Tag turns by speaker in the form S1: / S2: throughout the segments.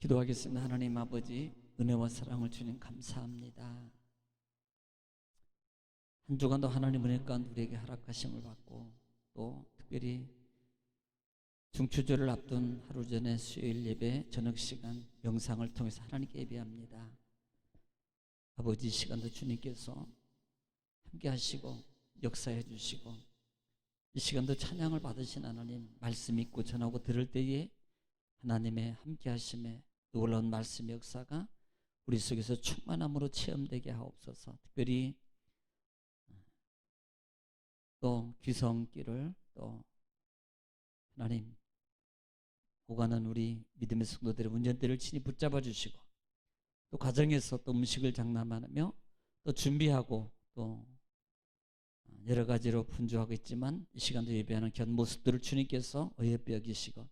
S1: 기도하겠습니다. 하나님 아버지, 은혜와 사랑을 주님 감사합니다. 한 주간도 하나님 은혜 가운데 우리에게 허락하심을 받고, 또 특별히 중추절을 앞둔 하루 전에 수요일 예배 저녁 시간 영상을 통해서 하나님께 예배합니다. 아버지, 시간도 주님께서 함께 하시고 역사해 주시고, 이 시간도 찬양을 받으신 하나님, 말씀 읽고 전하고 들을 때에 하나님의 함께 하심에 놀라운 말씀의 역사가 우리 속에서 충만함으로 체험되게 하옵소서. 특별히 또 귀성길을 또 하나님 오가는 우리 믿음의 성도들의 운전대를 친히 붙잡아 주시고, 또 가정에서 또 음식을 장담하며 또 준비하고 또 여러 가지로 분주하고 있지만 이 시간도 예배하는 견 모습들을 주님께서 어여삐 여기시고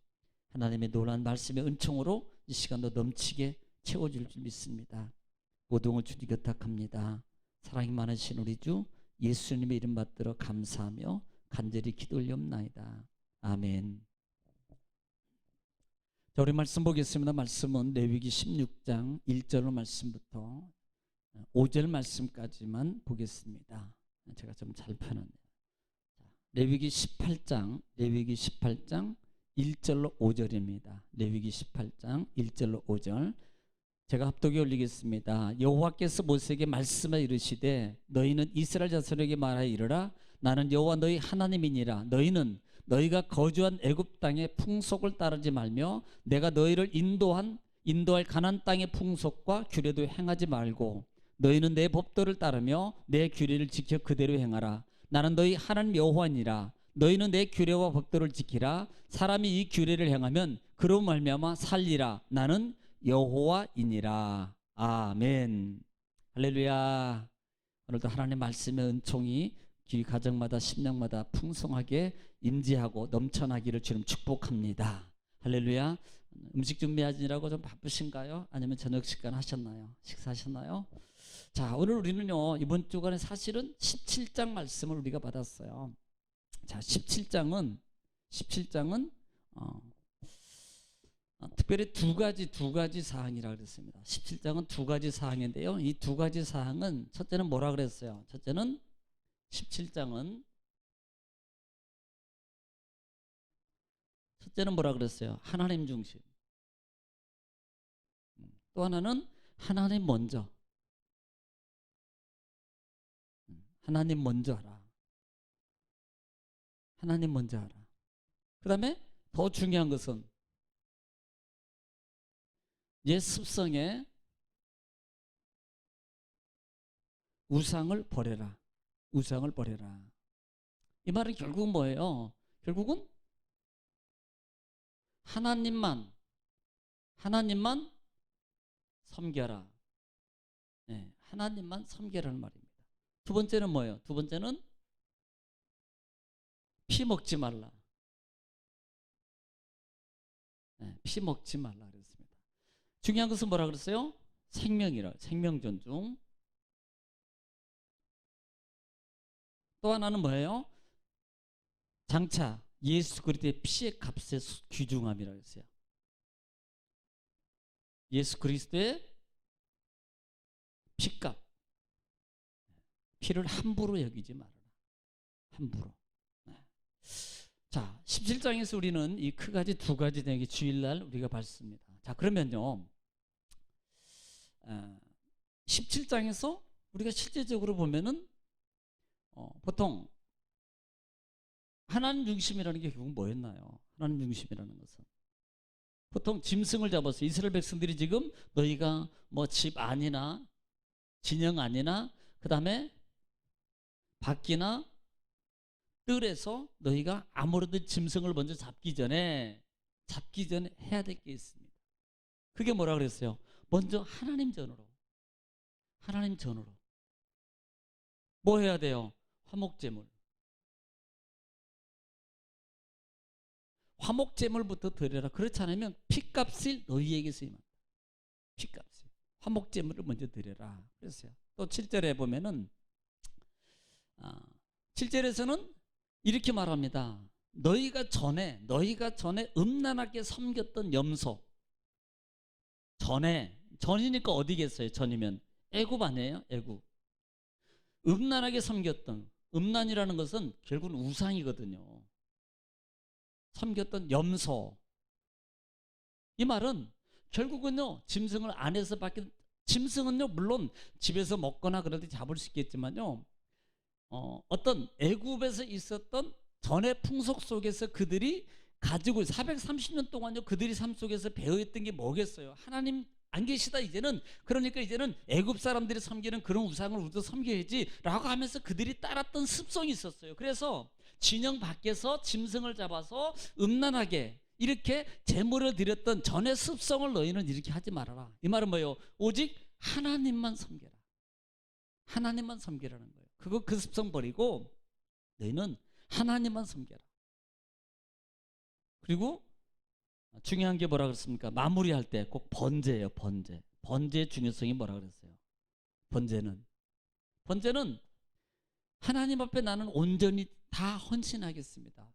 S1: 하나님의 놀라운 말씀의 은총으로 이 시간도 넘치게 채워줄 줄 믿습니다. 모든 주님 부탁합니다. 사랑이 많으신 우리 주 예수님의 이름 받들어 감사하며 간절히 기도 올리옵나이다. 아멘. 자, 우리 말씀 보겠습니다. 말씀은 레위기 16장 1절 말씀부터 5절 말씀까지만 보겠습니다. 제가 좀 잘 펴놨네요. 레위기 18장 1절로 5절입니다. 레위기 18장 1절로 5절 제가 합독에 올리겠습니다. 여호와께서 모세에게 말씀하여 이르시되 너희는 이스라엘 자손에게 말하여 이르라. 나는 여호와 너희 하나님이니라. 너희는 너희가 거주한 애굽 땅의 풍속을 따르지 말며 내가 너희를 인도할 가나안 땅의 풍속과 규례도 행하지 말고 너희는 내 법도를 따르며 내 규례를 지켜 그대로 행하라. 나는 너희 하나님 여호와니라. 너희는 내 규례와 법도를 지키라. 사람이 이 규례를 행하면 그로 말미암아 살리라. 나는 여호와이니라. 아멘. 할렐루야. 오늘도 하나님의 말씀의 은총이 기 가정마다 심령마다 풍성하게 임재하고 넘쳐나기를 주님 축복합니다. 할렐루야. 음식 준비하시느라고 좀 바쁘신가요? 아니면 저녁 식사 하셨나요? 식사하셨나요? 자, 오늘 우리는요 이번 주간에 사실은 17장 말씀을 우리가 받았어요. 자, 17장은 특별히 두 가지 사항이라 그랬습니다. 17장은 두 가지 사항인데요. 이 두 가지 사항은 첫째는 뭐라 그랬어요? 첫째는 17장은 뭐라 그랬어요? 하나님 중심. 또 하나는 하나님 먼저. 하나님 먼저 하라. 하나님 먼저 하라. 그 다음에 더 중요한 것은 옛 습성의 우상을 버려라. 우상을 버려라. 이 말은 결국은 뭐예요? 결국은 하나님만 섬겨라. 네, 하나님만 섬겨라는 말입니다. 두 번째는 뭐예요? 두 번째는 피 먹지 말라. 네, 피 먹지 말라 그랬습니다. 중요한 것은 뭐라 그랬어요? 생명이라. 생명 존중. 또 하나는 뭐예요? 장차 예수 그리스도의 피의 값에 귀중함이라고 했어요. 예수 그리스도의 피값. 피를 함부로 여기지 말아라. 함부로. 네. 자, 17장에서 우리는 이 크가지 두 가지 되게 주일날 우리가 봤습니다. 자, 그러면요 17장에서 우리가 실제적으로 보면은 보통 하나님 중심이라는 게 결국 뭐였나요? 하나님 중심이라는 것은 보통 짐승을 잡아서 이스라엘 백성들이 지금 너희가 뭐 집 안이나 진영 안이나 그 다음에 밖이나 뜰에서 너희가 아무래도 짐승을 먼저 잡기 전에 해야 될 게 있습니다. 그게 뭐라 그랬어요? 먼저 하나님 전으로 뭐 해야 돼요? 화목제물부터 드려라. 그렇지 않으면 피값을 너희에게서 임한다. 피값을 화목제물을 먼저 드려라 그랬어요. 또 7절에 보면은 7절에서는 이렇게 말합니다. 너희가 전에 음란하게 섬겼던 염소, 전이니까 어디겠어요? 전이면 애굽 아니에요? 애굽. 음란하게 섬겼던, 음란이라는 것은 결국은 우상이거든요. 섬겼던 염소. 이 말은 결국은요, 짐승을 안에서 밖에, 짐승은요 물론 집에서 먹거나 그럴 때 잡을 수 있겠지만요, 어떤 애굽에서 있었던 전의 풍속 속에서 그들이 가지고 430년 동안요 그들이 삶 속에서 배워있던 게 뭐겠어요? 하나님 안 계시다 이제는. 그러니까 이제는 애굽 사람들이 섬기는 그런 우상을 우리도 섬겨야지 라고 하면서 그들이 따랐던 습성이 있었어요. 그래서 진영 밖에서 짐승을 잡아서 음란하게 이렇게 제물을 드렸던 전의 습성을 너희는 이렇게 하지 말아라. 이 말은 뭐예요? 오직 하나님만 섬겨라. 하나님만 섬기라는 거예요. 그 습성 버리고 너희는 하나님만 섬겨라. 그리고 중요한 게 뭐라 그랬습니까? 마무리할 때 꼭 번제예요. 번제의 중요성이 뭐라 그랬어요? 번제는 하나님 앞에 나는 온전히 다 헌신하겠습니다.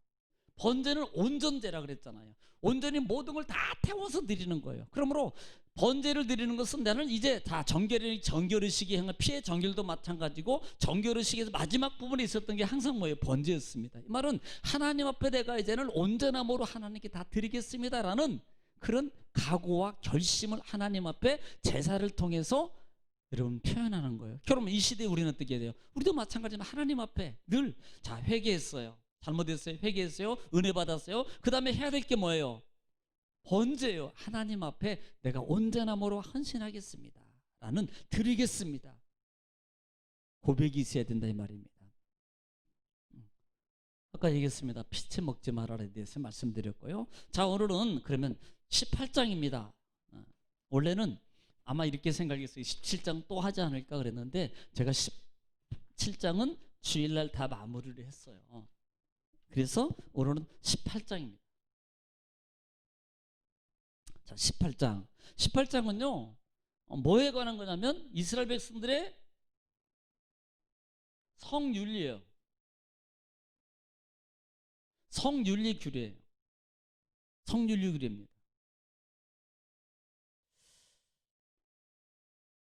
S1: 번제는 온전제라 그랬잖아요. 온전히 모든 걸 다 태워서 드리는 거예요. 그러므로 번제를 드리는 것은 나는 이제 다 정결의식이 행한 피의 정결도 마찬가지고, 정결의식에서 마지막 부분에 있었던 게 항상 뭐예요? 번제였습니다. 이 말은 하나님 앞에 내가 이제는 온전함으로 하나님께 다 드리겠습니다라는 그런 각오와 결심을 하나님 앞에 제사를 통해서 여러분 표현하는 거예요. 그러면 이 시대에 우리는 어떻게 해야 돼요? 우리도 마찬가지지만 하나님 앞에 늘 회개했어요. 잘못했어요. 회개했어요. 은혜 받았어요. 그 다음에 해야 될 게 뭐예요? 번제요. 하나님 앞에 내가 온전함으로 헌신하겠습니다 라는, 드리겠습니다, 고백이 있어야 된다 이 말입니다. 아까 얘기했습니다. 피채 먹지 말아라에 대해서 말씀드렸고요. 자, 오늘은 그러면 18장입니다. 원래는 아마 이렇게 생각했어요. 17장 또 하지 않을까 그랬는데 제가 17장은 주일날 다 마무리를 했어요. 그래서 오늘은 18장입니다. 자, 18장은요 뭐에 관한 거냐면 이스라엘 백성들의 성윤리예요. 성윤리 규례예요. 성윤리 규례입니다.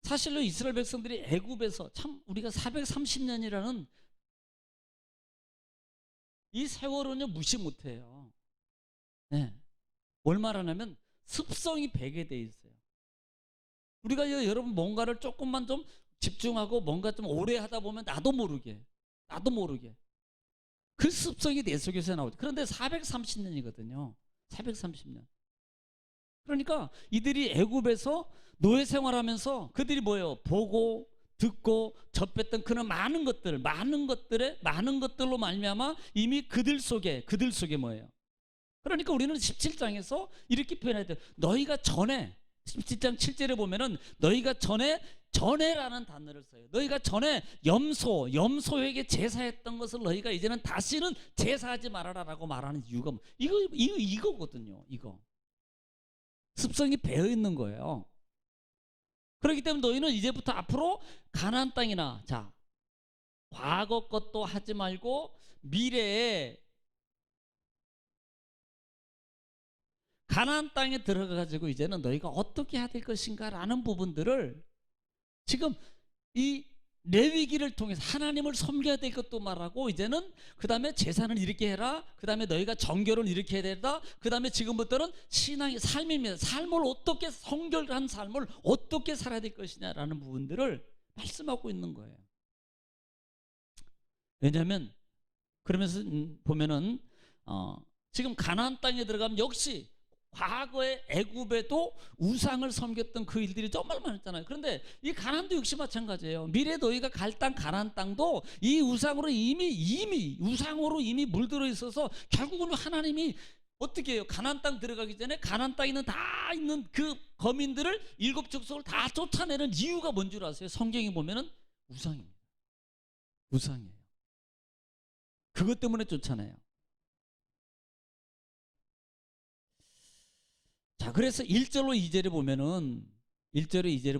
S1: 사실로 이스라엘 백성들이 애굽에서 참 우리가 430년이라는 이 세월은요 무시 못해요. 네. 뭘 말하냐면 습성이 배게 돼 있어요. 우리가 여러분 뭔가를 조금만 좀 집중하고 뭔가 좀 오래 하다 보면 나도 모르게 그 습성이 내 속에서 나오죠. 그런데 430년이거든요. 430년. 그러니까 이들이 애굽에서 노예 생활하면서 그들이 뭐예요? 보고 듣고 접했던 그런 많은 것들로 말미암아 이미 그들 속에 뭐예요? 그러니까 우리는 17장에서 이렇게 표현해야 돼요. 너희가 전에, 17장 7절에 보면은 너희가 전에라는 단어를 써요. 너희가 전에 염소에게 제사했던 것을 너희가 이제는 다시는 제사하지 말아라라고 말하는 이유가 이거거든요. 이거 습성이 배어 있는 거예요. 그렇기 때문에 너희는 이제부터 앞으로 가나안 땅이나, 자, 과거 것도 하지 말고 미래에 가나안 땅에 들어가가지고 이제는 너희가 어떻게 해야 될 것인가 라는 부분들을 지금 이 레위기를 통해서 하나님을 섬겨야 될 것도 말하고, 이제는 그 다음에 제사는 이렇게 해라, 그 다음에 너희가 정결은 이렇게 해야 된다, 그 다음에 지금부터는 신앙의 삶입니다. 삶을 어떻게, 성결한 삶을 어떻게 살아야 될 것이냐라는 부분들을 말씀하고 있는 거예요. 왜냐하면 그러면서 보면은 지금 가나안 땅에 들어가면 역시 과거의 애굽에도 우상을 섬겼던 그 일들이 정말 많았잖아요. 그런데 이 가나안도 역시 마찬가지예요. 미래 너희가 갈 땅 가나안 땅도 이 우상으로 이미 물들어 있어서 결국은 하나님이 어떻게 해요? 가나안 땅 들어가기 전에 가나안 땅에 다 있는 그 거민들을, 일곱 족속을 다 쫓아내는 이유가 뭔 줄 아세요? 성경에 보면은 우상입니다. 우상이에요. 그것 때문에 쫓아내요. 자, 그래서 1절로 2절에 보면은, 특별히 2절에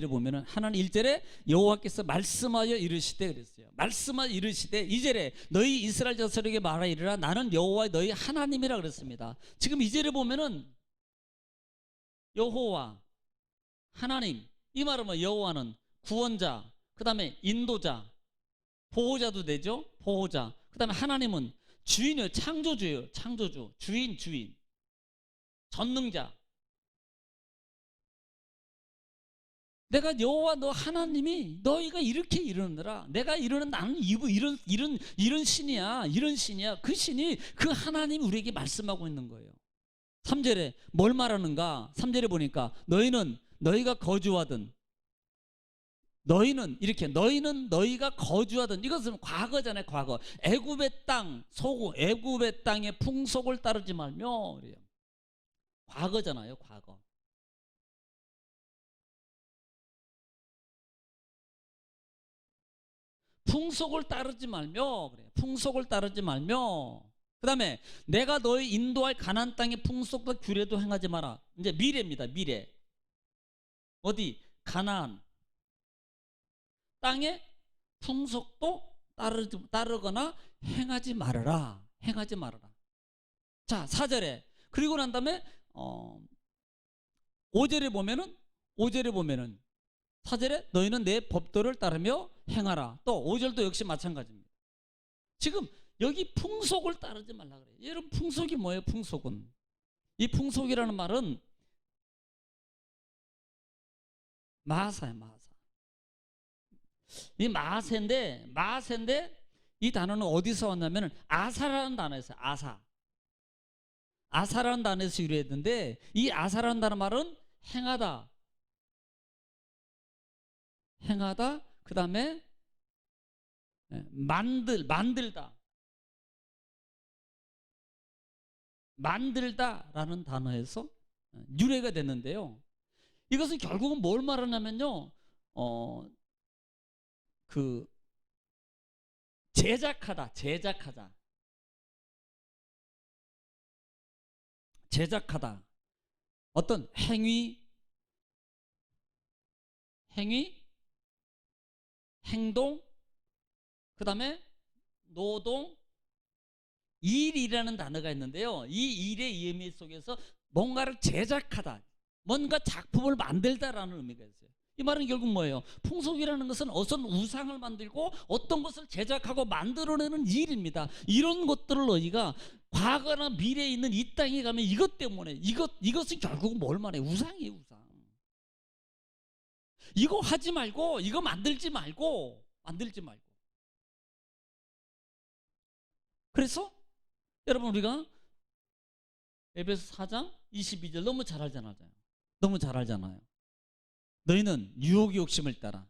S1: 보면은 하나님 1절에 여호와께서 말씀하여 이르시되 그랬어요. 말씀하여 이르시되 2절에 너희 이스라엘 자손에게 말하 이르라 나는 여호와 너희 하나님이라 그랬습니다. 지금 2절에 보면은 여호와, 하나님. 이 말은 뭐 여호와는 구원자, 그 다음에 인도자, 보호자도 되죠. 보호자. 그 다음에 하나님은 주인이에요. 창조주예요. 창조주. 주인. 전능자. 내가 여호와 너 하나님이 너희가 이렇게 이르느라 내가 이르는 나는 이런 신이야. 이런 신이야. 그 신이 그 하나님이 우리에게 말씀하고 있는 거예요. 3절에 뭘 말하는가? 3절에 보니까 너희가 거주하든 너희는 너희가 거주하던 이것은 과거잖아요. 과거. 애굽의 땅, 애굽의 땅의 풍속을 따르지 말며 그래요. 과거잖아요. 과거. 풍속을 따르지 말며 그래요. 풍속을 따르지 말며. 그다음에 내가 너희 인도할 가나안 땅의 풍속과 규례도 행하지 마라. 이제 미래입니다. 미래. 어디? 가나안 땅의 풍속도 따르거나 행하지 말아라. 행하지 말아라. 자, 4절에 그리고 난 다음에 5절에 보면은 4절에 너희는 내 법도를 따르며 행하라. 또 5절도 역시 마찬가지입니다. 지금 여기 풍속을 따르지 말라 그래요. 여러분 풍속이 뭐예요? 풍속은 이 풍속이라는 말은 마사예요. 마사. 이 마세인데 이 단어는 어디서 왔냐면 아사라는 단어에서 아사라는 단어에서 유래했는데 이 아사라는 단어 말은 행하다 그 다음에 만들다라는 단어에서 유래가 됐는데요. 이것은 결국은 뭘 말하냐면요. 그 제작하다 어떤 행위 행동 그 다음에 노동 일이라는 단어가 있는데요. 이 일의 의미 속에서 뭔가를 제작하다 뭔가 작품을 만들다라는 의미가 있어요. 이 말은 결국 뭐예요? 풍속이라는 것은 어떤 우상을 만들고 어떤 것을 제작하고 만들어내는 일입니다. 이런 것들을 너희가 과거나 미래에 있는 이 땅에 가면 이것 때문에 이것은 결국은 뭘 말해요? 우상이에요. 우상. 이거 하지 말고 이거 만들지 말고 그래서 여러분 우리가 에베소 4장 22절 너무 잘 알잖아요. 너희는 유혹의 욕심을 따라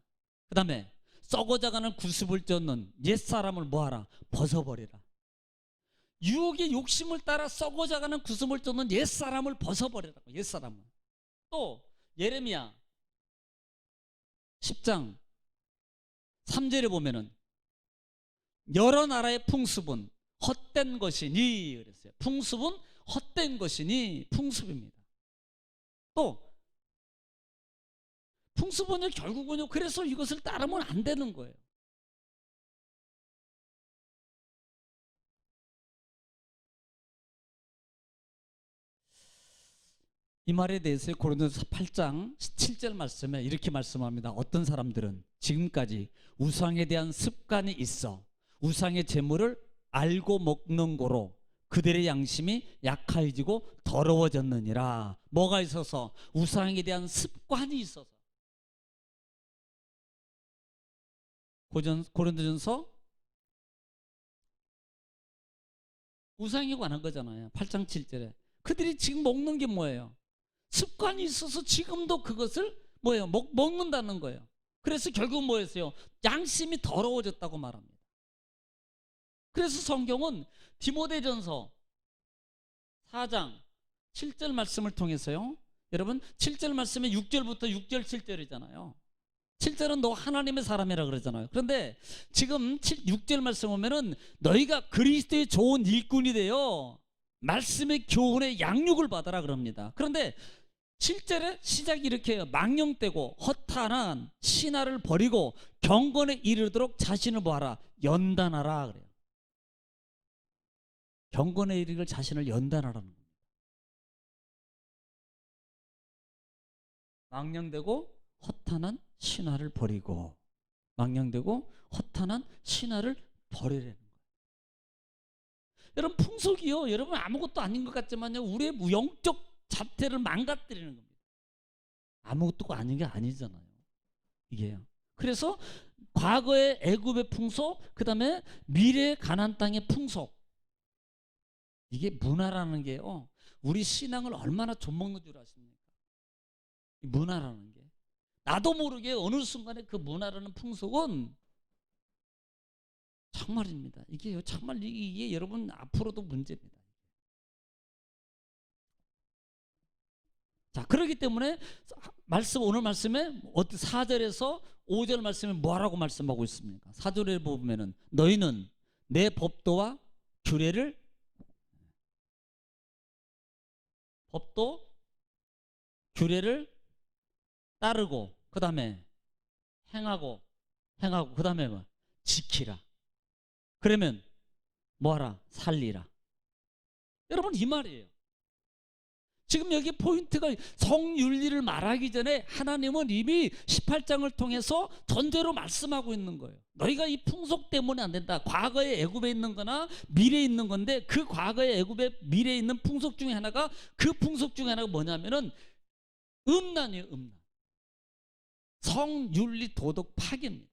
S1: 그 다음에 썩어져가는 구습을 쫓는 옛사람을 뭐하라? 벗어버리라. 유혹의 욕심을 따라 썩어져가는 구습을 쫓는 옛사람을 벗어버리라고. 옛사람을. 또 예레미야 10장 3절에 보면은 여러 나라의 풍습은 헛된 것이니 그랬어요. 풍습은 헛된 것이니 풍습입니다. 또 풍습은요 결국은요 그래서 이것을 따르면 안 되는 거예요. 이 말에 대해서 고린도서 8장 17절 말씀에 이렇게 말씀합니다. 어떤 사람들은 지금까지 우상에 대한 습관이 있어 우상의 제물을 알고 먹는 거로 그들의 양심이 약해지고 더러워졌느니라. 뭐가 있어서? 우상에 대한 습관이 있어서. 고린도전서 우상에 관한 거잖아요. 8장 7절에 그들이 지금 먹는 게 뭐예요? 습관이 있어서 지금도 그것을 뭐예요? 먹는다는 거예요. 그래서 결국 뭐였어요? 양심이 더러워졌다고 말합니다. 그래서 성경은 디모데전서 4장 7절 말씀을 통해서요. 여러분 7절 말씀에 6절부터 6절 7절이잖아요. 7절은 너 하나님의 사람이라 그러잖아요. 그런데 지금 6절 말씀 보면은 너희가 그리스도의 좋은 일꾼이 되어 말씀의 교훈의 양육을 받아라 그럽니다. 그런데 7절에 시작이 이렇게 해요. 망령되고 허탄한 신화를 버리고 경건에 이르도록 자신을 뭐하라? 연단하라 그래요. 경건에 이르길 자신을 연단하라는 겁니다. 망령되고 허탄한 신화를 버리고, 망령되고 허탄한 신화를 버리라는 거예요. 여러분, 풍속이요, 여러분 아무것도 아닌 것 같지만요, 우리의 영적 자태를 망가뜨리는 겁니다. 아무것도 아닌 게 아니잖아요, 이게요. 그래서 과거의 애굽의 풍속, 그 다음에 미래의 가나안 땅의 풍속, 이게 문화라는 게요, 우리 신앙을 얼마나 좀먹는 줄 아십니까? 이 문화라는 게, 나도 모르게 어느 순간에 그 문화라는 풍속은 정말입니다. 이게요, 정말 이게 여러분 앞으로도 문제입니다. 자, 그렇기 때문에 오늘 말씀에 4절에서 5절 말씀에 뭐라고 말씀하고 있습니까? 4절에 보면은 너희는 내 법도 규례를 따르고, 그 다음에 행하고, 그 다음에 뭐 지키라. 그러면 뭐하라? 살리라. 여러분, 이 말이에요. 지금 여기 포인트가, 성윤리를 말하기 전에 하나님은 이미 18장을 통해서 전제로 말씀하고 있는 거예요. 너희가 이 풍속 때문에 안 된다. 과거의 애굽에 있는 거나 미래에 있는 건데, 그 과거의 애굽에 미래에 있는 풍속 중에 하나가, 그 풍속 중에 하나가 뭐냐면은 음란이에요. 음란. 성윤리 도덕 파괴입니다.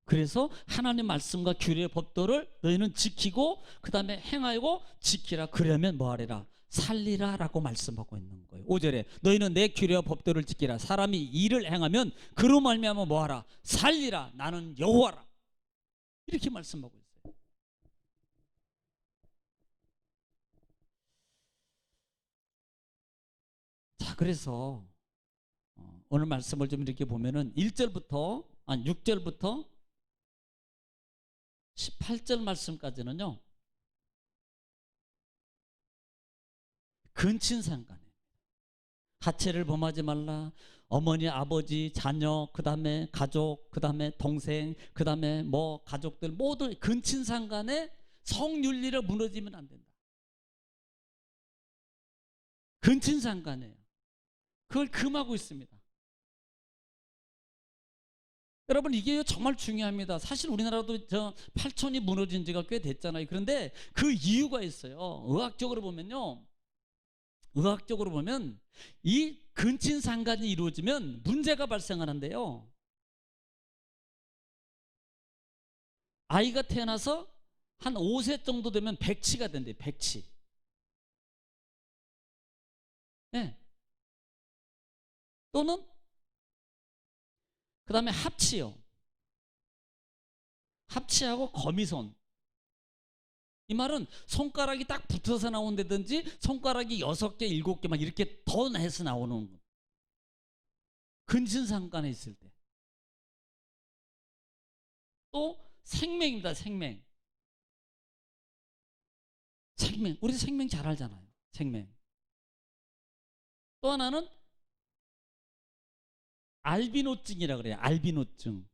S1: 그래서 하나님 말씀과 규례 법도를 너희는 지키고, 그 다음에 행하고 지키라. 그러면 뭐하리라? 살리라 라고 말씀하고 있는 거예요. 5절에 너희는 내 규례와 법도를 지키라. 사람이 이를 행하면 그로 말미암아 뭐하라? 살리라. 나는 여호와라. 이렇게 말씀하고 있어요. 자, 그래서 오늘 말씀을 좀 이렇게 보면은 6절부터 18절 말씀까지는요, 근친상간에 하체를 범하지 말라. 어머니, 아버지, 자녀, 그 다음에 가족, 그 다음에 동생, 그 다음에 뭐 가족들 모두 근친상간에 성윤리를 무너지면 안 된다. 근친상간에 그걸 금하고 있습니다. 여러분, 이게 정말 중요합니다. 사실 우리나라도 8천이 무너진 지가 꽤 됐잖아요. 그런데 그 이유가 있어요. 의학적으로 보면 이 근친상간이 이루어지면 문제가 발생하는데요, 아이가 태어나서 한 5세 정도 되면 백치가 된대요. 백치. 네. 또는 그 다음에 합치요. 합치하고 거미손. 이 말은 손가락이 딱 붙어서 나온다든지, 손가락이 6개, 7개 막 이렇게 더 해서 나오는 거. 근친상간에 있을 때. 또 생명입니다. 생명. 우리 생명 잘 알잖아요. 생명. 또 하나는 알비노증이라고 그래요. 알비노증.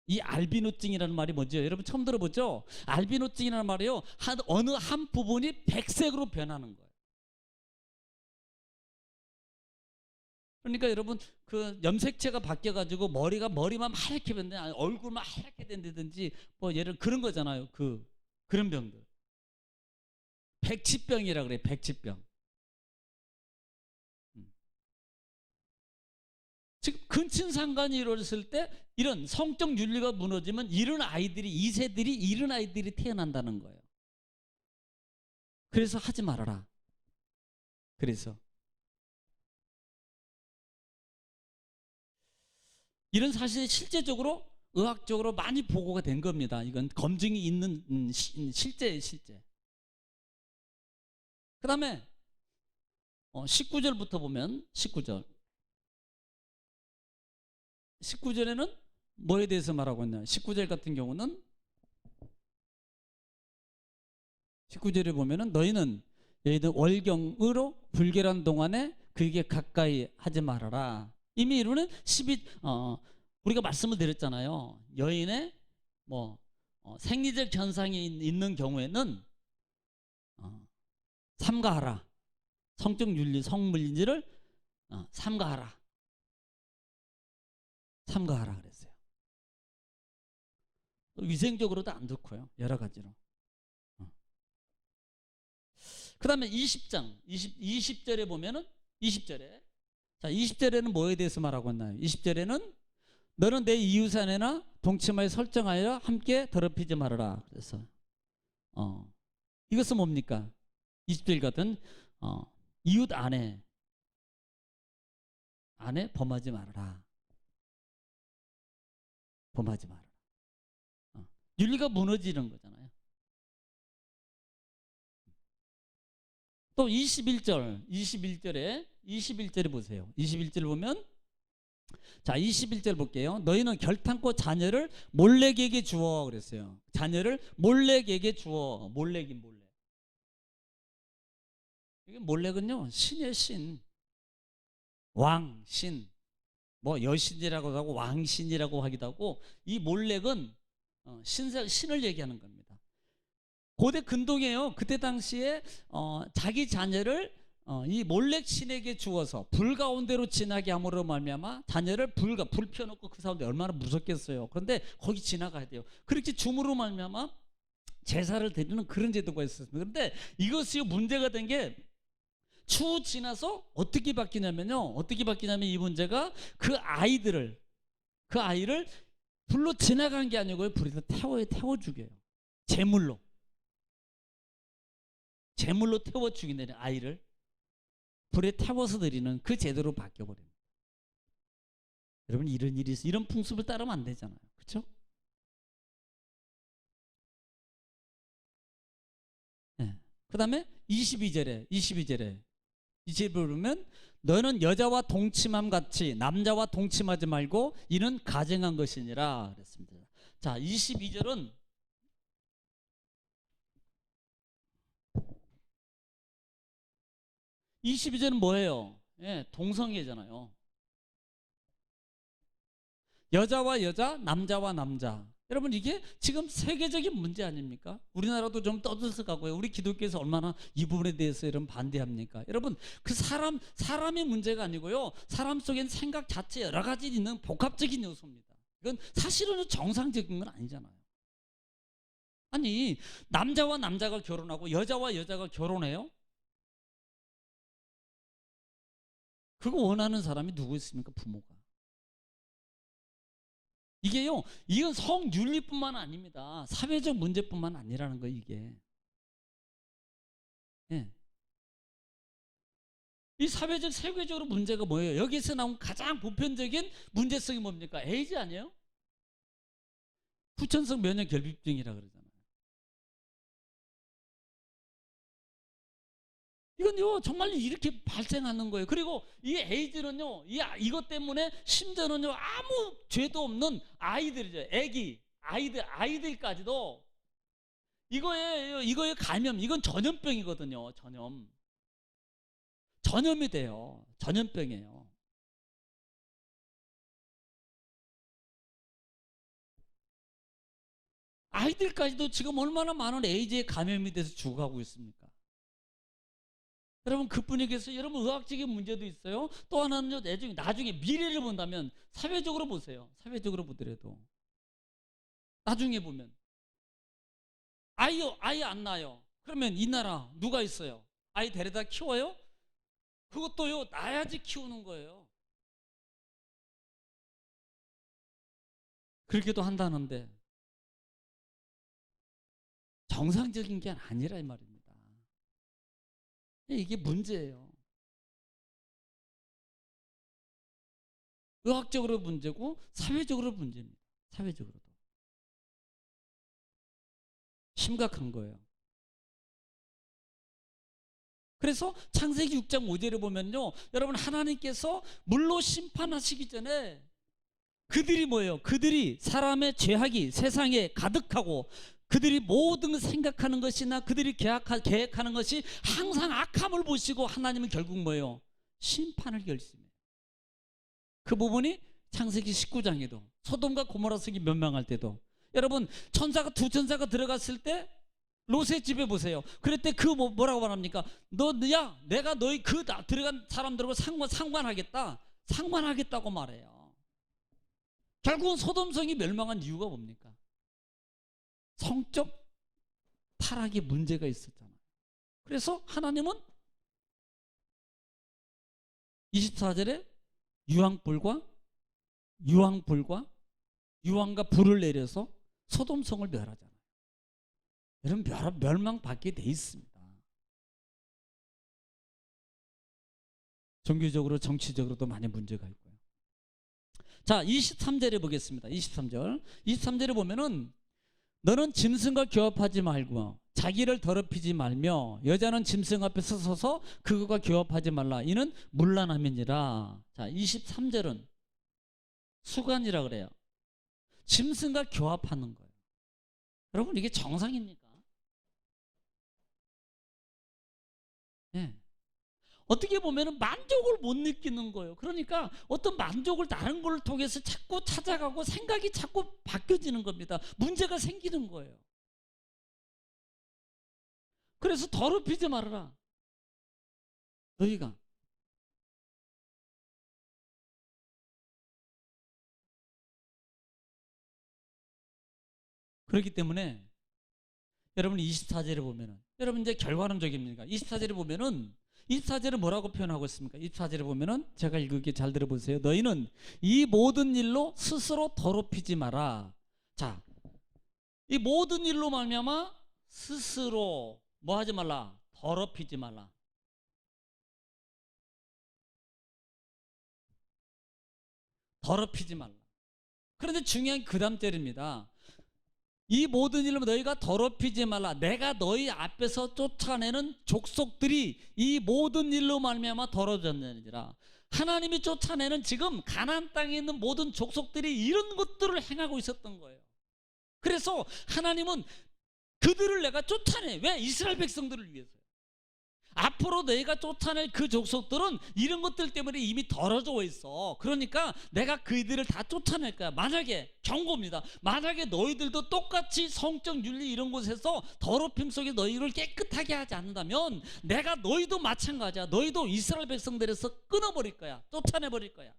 S1: 이 알비노증이라는 말이 뭔지요? 여러분 처음 들어보죠? 알비노증이라는 말이요, 어느 한 부분이 백색으로 변하는 거예요. 그러니까 여러분, 그 염색체가 바뀌어가지고 머리만 하얗게 변돼, 얼굴만 하얗게 된다든지, 뭐 예를 그런 거잖아요. 그런 병들. 백치병이라고 그래요. 백치병. 즉 근친상간이 이루어졌을 때 이런 성적 윤리가 무너지면 이런 아이들이, 2세들이 이런 아이들이 태어난다는 거예요. 그래서 하지 말아라. 그래서 이런 사실이 실제적으로 의학적으로 많이 보고가 된 겁니다. 이건 검증이 있는 실제. 그 다음에 19절부터 보면 19절에는 뭐에 대해서 말하고 있냐? 19절 같은 경우는 19절에 보면은 너희는 월경으로 불결한 동안에 그에게 가까이 하지 말아라. 이미 이루는 우리가 말씀을 드렸잖아요. 여인의 생리적 현상이 있는 경우에는 삼가하라. 성적 윤리, 성물인지를 삼가하라. 삼가하라 그랬어요. 위생적으로도 안 좋고요. 여러 가지로. 그 다음에 20절에 보면은 20절에 자 20절에는 뭐에 대해서 말하고 있나요? 20절에는 너는 내 이웃아내나 동침하여 설정하여 함께 더럽히지 말아라. 그래서 이것은 뭡니까? 20절 같은 이웃 아내 범하지 말아라. 범하지 말아라. 윤리가 무너지는 거잖아요. 또 21절에 보세요. 21절 보면 자 21절 볼게요. 너희는 결탄코 자녀를 몰렉에게 주어 그랬어요. 자녀를 몰렉에게 주어. 몰렉인 몰렉. 이게 몰렉은요 신의 신, 왕신, 뭐 여신이라고 하고 왕신이라고 하기도 하고 이 몰렉은 신을 얘기하는 겁니다. 고대 근동이에요. 그때 당시에 자기 자녀를 이 몰렉 신에게 주어서 불 가운데로 지나게 함으로 말미암아 자녀를 불 피워놓고 그 가운데 얼마나 무섭겠어요. 그런데 거기 지나가야 돼요. 그렇게 줌으로 말미암아 제사를 드리는 그런 제도가 있었습니다. 그런데 이것이 문제가 된 게 추후 지나서 어떻게 바뀌냐면 이 문제가 그 아이를 불로 지나간 게 아니고요. 불에서 태워 죽여요. 제물로 태워 죽이는 아이를 불에 태워서 드리는 그 제도로 바뀌어버립니다. 여러분 이런 일이 있어. 이런 풍습을 따르면 안 되잖아요. 그렇죠? 네. 그 다음에 22절에 보면 너는 여자와 동침함 같이 남자와 동침하지 말고 이는 가증한 것이니라 그랬습니다. 자 22절은 뭐예요? 예, 동성애잖아요. 여자와 여자, 남자와 남자. 여러분 이게 지금 세계적인 문제 아닙니까? 우리나라도 좀 떠들썩하고요. 우리 기독교에서 얼마나 이 부분에 대해서 여러분 반대합니까? 여러분 그 사람의 문제가 아니고요. 사람 속엔 생각 자체 여러 가지 있는 복합적인 요소입니다. 이건 사실은 정상적인 건 아니잖아요. 아니 남자와 남자가 결혼하고 여자와 여자가 결혼해요? 그거 원하는 사람이 누구 있습니까? 부모가. 이게요, 이건 성윤리뿐만 아닙니다. 사회적 문제뿐만 아니라는 거예요, 이게. 예. 이 사회적, 세계적으로 문제가 뭐예요? 여기서 나온 가장 보편적인 문제성이 뭡니까? 에이즈 아니에요? 후천성 면역 결핍증이라 그러잖아요. 이건요 정말 이렇게 발생하는 거예요. 그리고 이 에이즈는요 이것 때문에 심지어는요 아무 죄도 없는 아이들이죠. 아이들까지도 이거에 감염, 이건 전염병이거든요. 전염이 돼요. 전염병이에요. 아이들까지도 지금 얼마나 많은 에이즈에 감염이 돼서 죽어가고 있습니까? 여러분 그뿐이겠어요. 여러분 의학적인 문제도 있어요. 또 하나는요 나중에 미래를 본다면 사회적으로 보세요. 사회적으로 보더라도 나중에 보면 아이 안 낳아요. 그러면 이 나라 누가 있어요? 아이 데려다 키워요? 그것도요 낳아야지 키우는 거예요. 그렇게도 한다는데 정상적인 게 아니라 이 말입니다. 이게 문제예요. 의학적으로 문제고 사회적으로 문제입니다. 사회적으로도 심각한 거예요. 그래서 창세기 6장 5절에 보면요, 여러분 하나님께서 물로 심판하시기 전에 그들이 뭐예요? 그들이 사람의 죄악이 세상에 가득하고 그들이 모든 생각하는 것이나 그들이 계획하는 것이 항상 악함을 보시고 하나님은 결국 뭐예요? 심판을 결심해요. 그 부분이 창세기 19장에도 소돔과 고모라 성이 멸망할 때도 여러분 두 천사가 들어갔을 때 롯의 집에 보세요. 그랬더니 그 뭐라고 말합니까? 야, 내가 너희 그 들어간 사람들하고 상관하겠다. 상관하겠다고 말해요. 결국은 소돔성이 멸망한 이유가 뭡니까? 성적 타락의 문제가 있었잖아요. 그래서 하나님은 24절에 유황과 불을 내려서 소돔성을 멸하잖아요. 여러분, 멸망받게 돼 있습니다. 종교적으로 정치적으로도 많이 문제가 있고요. 자, 23절에 보겠습니다. 23절에 보면은 너는 짐승과 교합하지 말고 자기를 더럽히지 말며 여자는 짐승 앞에 서서 그것과 교합하지 말라. 이는 문란함이니라. 자, 23절은 수간이라 그래요. 짐승과 교합하는 거예요. 여러분, 이게 정상입니까? 네. 어떻게 보면 만족을 못 느끼는 거예요. 그러니까 어떤 만족을 다른 걸 통해서 자꾸 찾아가고 생각이 자꾸 바뀌어지는 겁니다. 문제가 생기는 거예요. 그래서 더럽히지 말아라. 너희가. 그렇기 때문에 여러분 24절에 보면은 여러분 이제 결과는 저깁니까? 24절에 보면은 24절에 뭐라고 표현하고 있습니까? 24절에 보면은 제가 읽을게 잘 들어보세요. 너희는 이 모든 일로 스스로 더럽히지 마라. 자, 이 모든 일로 말미암아 스스로 뭐 하지 말라? 더럽히지 말라. 더럽히지 말라. 그런데 중요한 그 다음 절입니다. 이 모든 일로 너희가 더럽히지 말라. 내가 너희 앞에서 쫓아내는 족속들이 이 모든 일로 말미암아 더러워졌느니라. 하나님이 쫓아내는 지금 가나안 땅에 있는 모든 족속들이 이런 것들을 행하고 있었던 거예요. 그래서 하나님은 그들을 내가 쫓아내. 왜? 이스라엘 백성들을 위해서요. 앞으로 너희가 쫓아낼 그 족속들은 이런 것들 때문에 이미 더러져 있어. 그러니까 내가 그들을 다 쫓아낼 거야. 만약에 경고입니다. 만약에 너희들도 똑같이 성적 윤리 이런 곳에서 더럽힘 속에 너희를 깨끗하게 하지 않는다면 내가 너희도 마찬가지야. 너희도 이스라엘 백성들에서 끊어버릴 거야. 쫓아내버릴 거야.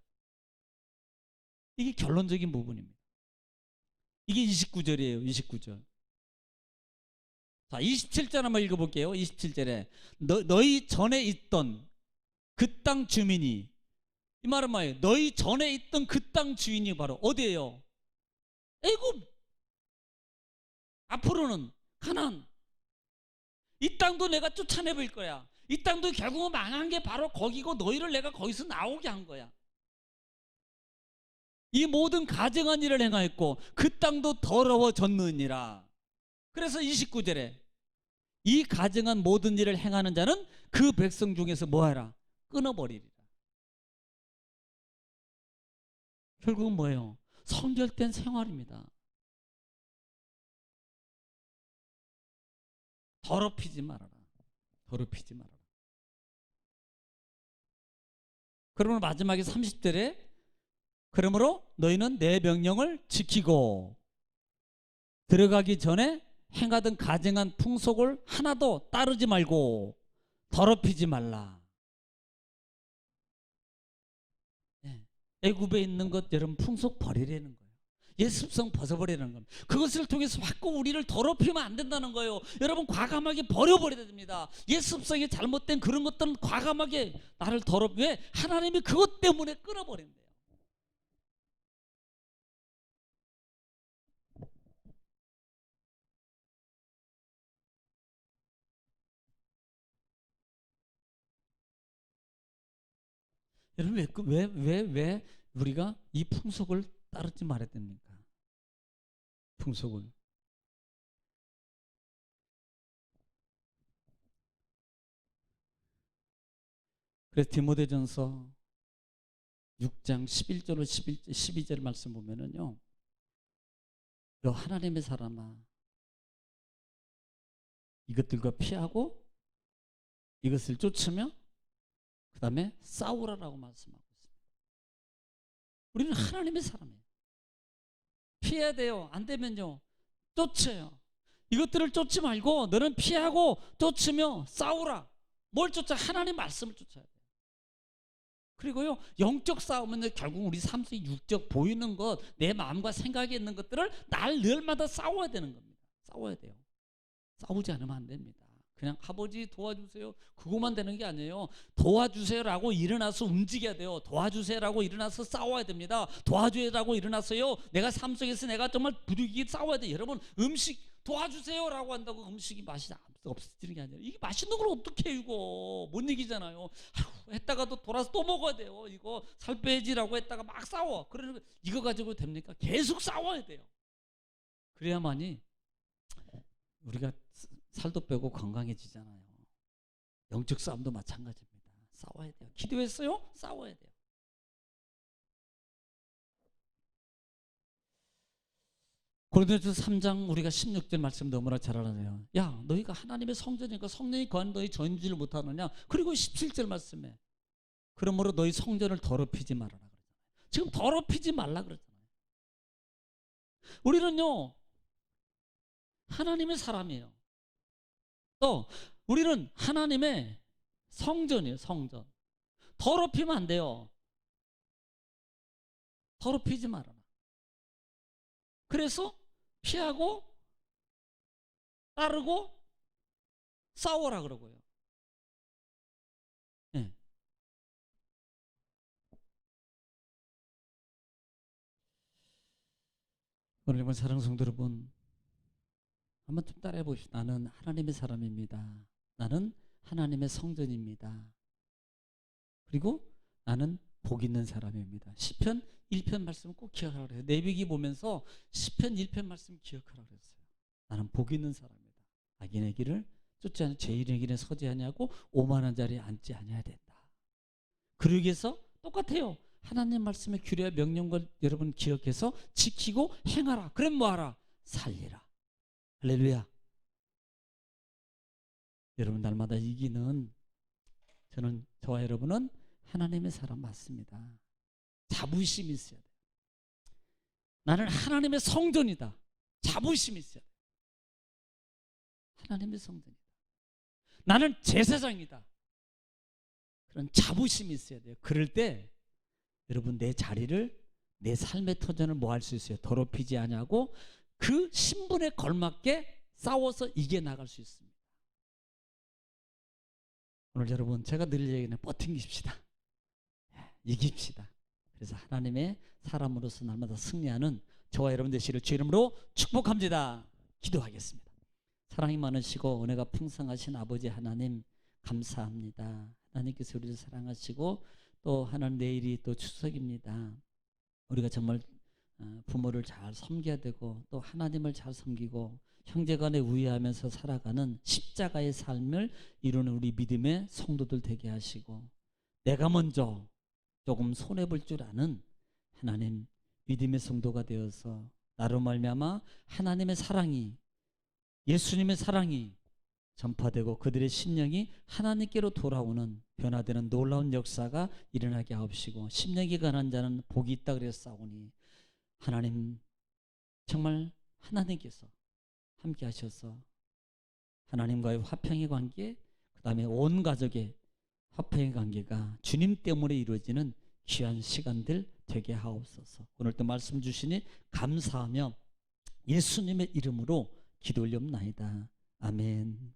S1: 이게 결론적인 부분입니다. 이게 29절이에요. 29절. 자, 27절 한번 읽어볼게요. 27절에 너희 전에 있던 그 땅 주민이, 이 말은 뭐예요? 너희 전에 있던 그 땅 주인이 바로 어디예요? 애굽. 앞으로는 가나안. 이 땅도 내가 쫓아내볼 거야. 이 땅도 결국은 망한 게 바로 거기고 너희를 내가 거기서 나오게 한 거야. 이 모든 가증한 일을 행하였고 그 땅도 더러워졌느니라. 그래서 29절에 이 가증한 모든 일을 행하는 자는 그 백성 중에서 뭐하라? 끊어버리리라. 결국은 뭐예요? 성결된 생활입니다. 더럽히지 말아라. 더럽히지 말아라. 그러면 마지막에 30절에 그러므로 너희는 내 명령을 지키고 들어가기 전에 행하던 가증한 풍속을 하나도 따르지 말고 더럽히지 말라. 네. 애굽에 있는 것 여러분 풍속 버리라는 거예요. 예습성 벗어버리라는 겁니다. 그것을 통해서 자꾸 우리를 더럽히면 안 된다는 거예요. 여러분 과감하게 버려버려야 됩니다. 예습성이 잘못된 그런 것들은 과감하게 나를 왜? 하나님이 그것 때문에 끊어버린대요. 여러분 왜 우리가 이 풍속을 따르지 말아야 됩니까? 풍속을. 그래서 디모데전서 6장 11절로 12절 말씀 보면은요. 너 하나님의 사람아 이것들과 피하고 이것을 쫓으며 그 다음에 싸우라라고 말씀하고 있습니다. 우리는 하나님의 사람이에요. 피해야 돼요. 안 되면요 쫓아요. 이것들을 쫓지 말고 너는 피하고 쫓으며 싸우라. 뭘 쫓아? 하나님 말씀을 쫓아야 돼요. 그리고요, 영적 싸움은 결국 우리 삶 속에 육적 보이는 것, 내 마음과 생각에 있는 것들을 날마다 싸워야 되는 겁니다. 싸워야 돼요. 싸우지 않으면 안 됩니다. 그냥 아버지 도와주세요, 그것만 되는 게 아니에요. 도와주세요라고 일어나서 움직여야 돼요. 도와주세요라고 일어나서 싸워야 됩니다. 도와주세요라고 일어나서요, 내가 삶 속에서 내가 정말 부득이 싸워야 돼요. 여러분, 음식 도와주세요라고 한다고 음식이 맛이 없어지는 게 아니라, 이게 맛있는 걸 어떻게 해요? 이거 못 이기잖아요. 했다가도 돌아서 또 먹어야 돼요. 이거 살 빼지라고 했다가 막 싸워. 그러면 이거 가지고 됩니까? 계속 싸워야 돼요. 그래야만이 우리가 살도 빼고 건강해지잖아요. 영적 싸움도 마찬가지입니다. 싸워야 돼요. 기도했어요? 싸워야 돼요. 고린도전서 3장 우리가 16절 말씀 너무나 잘 알아요. 야, 너희가 하나님의 성전이니까 성령이 거한 너희 전인지를 못하느냐. 그리고 17절 말씀에 그러므로 너희 성전을 더럽히지 말아라 그러잖아요. 지금 더럽히지 말라 그러잖아요. 우리는요, 하나님의 사람이에요. 또 우리는 하나님의 성전이에요. 성전. 더럽히면 안 돼요. 더럽히지 말아라. 그래서 피하고 따르고 싸워라 그러고요. 네. 오늘 사랑하는 성도 여러분, 한번 좀 따라해 보십시오. 나는 하나님의 사람입니다. 나는 하나님의 성전입니다. 그리고 나는 복 있는 사람입니다. 시편 1편 말씀 꼭 기억하라고 그래요. 내비기 보면서 시편 1편 말씀 기억하라고 그랬어요. 나는 복 있는 사람이다. 악인의 길을 쫓지 않고 죄인의 길에 서지 아니하고 오만한 자리에 앉지 아니해야 된다. 그러기 위해서 똑같아요. 하나님 말씀의 규례와 명령을 여러분 기억해서 지키고 행하라. 그럼 뭐하라? 살리라. 할렐루야. 여러분, 날마다 이기는 저와 여러분은 하나님의 사람 맞습니다. 자부심이 있어야 돼요. 나는 하나님의 성전이다. 자부심이 있어야 돼요. 하나님의 성전이다. 나는 제사장이다. 그런 자부심이 있어야 돼요. 그럴 때 여러분, 내 자리를, 내 삶의 터전을 뭐 할 수 있어요? 더럽히지 아니하고 그 신분에 걸맞게 싸워서 이겨나갈 수 있습니다. 오늘 여러분, 제가 늘 얘기하는 버팅깁시다. 이깁시다. 그래서 하나님의 사람으로서 날마다 승리하는 저와 여러분 되시기를 주 이름으로 축복합니다. 기도하겠습니다. 사랑이 많으시고 은혜가 풍성하신 아버지 하나님, 감사합니다. 하나님께서 우리를 사랑하시고 또 하나님, 내일이 또 추석입니다. 우리가 정말 부모를 잘 섬겨야 되고 또 하나님을 잘 섬기고 형제간에 우애하면서 살아가는 십자가의 삶을 이루는 우리 믿음의 성도들 되게 하시고, 내가 먼저 조금 손해볼 줄 아는 하나님 믿음의 성도가 되어서 나로 말미암아 하나님의 사랑이, 예수님의 사랑이 전파되고 그들의 심령이 하나님께로 돌아오는 변화되는 놀라운 역사가 일어나게 하옵시고, 심령이 가난 자는 복이 있다 그래서 싸우니 하나님, 정말 하나님께서 함께 하셔서 하나님과의 화평의 관계, 그 다음에 온 가족의 화평의 관계가 주님 때문에 이루어지는 귀한 시간들 되게 하옵소서. 오늘 또 말씀 주시니 감사하며 예수님의 이름으로 기도 올리옵나이다. 아멘.